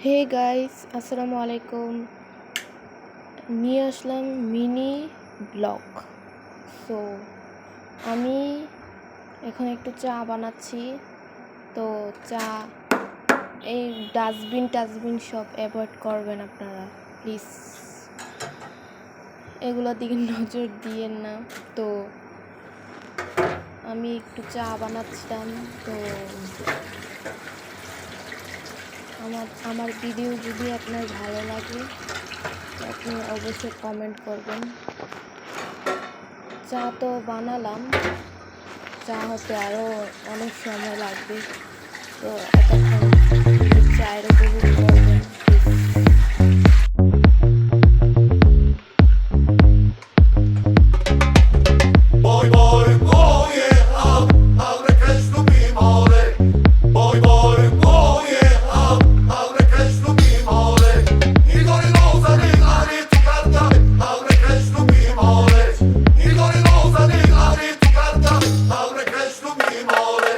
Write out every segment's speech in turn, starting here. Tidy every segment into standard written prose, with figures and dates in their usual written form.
Hey guys, আসসালামু আলাইকুম। নিয়ে আসলাম মিনি ব্লগ। সো আমি এখন একটু চা বানাচ্ছি। তো চা এই ডাস্টবিন সব অ্যাভয়েড করবেন আপনারা, প্লিজ। এগুলোর দিকে নজর দিয়েন না। তো আমি একটু চা বানাচ্ছিলাম। তো আমার ভিডিও যদি আপনার ভালো লাগে তো আপনি অবশ্যই কমেন্ট করবেন। চা তো বানালাম, চা হতে আরও অনেক সময় লাগবে। তো এতক্ষণ চায়ের উপভোগ করবেন please. Boy, boy, pojechał, a w rekesz lubi more. Boy, boy, pojechał, a w rekesz lubi more. Igor Lozany, Ari tu karta, a w rekesz lubi more. Igor Lozany, Ari tu karta, a w rekesz lubi more.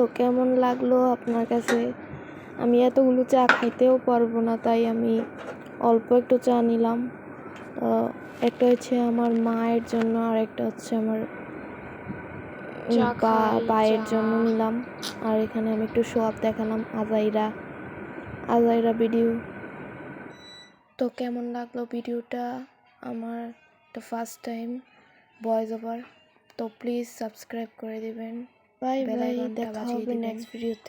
তো কেমন লাগলো আপনার কাছে? আমি এতগুলো চা খাইতেও পারবো না, তাই আমি অল্প একটু চা নিলাম। একটা হচ্ছে আমার মায়ের জন্য, আর একটা হচ্ছে আমার ভাইয়ের জন্য নিলাম। আর এখানে আমি একটু শো অফ দেখালাম আজাইরা ভিডিও। তো কেমন লাগলো ভিডিওটা? আমার এটা ফার্স্ট টাইম ভয়েস ওভার, তো প্লিজ সাবস্ক্রাইব করে দিবেন, বেল আইকনটা বাজিয়ে দিবেন। নেক্সট ভিডিওতে।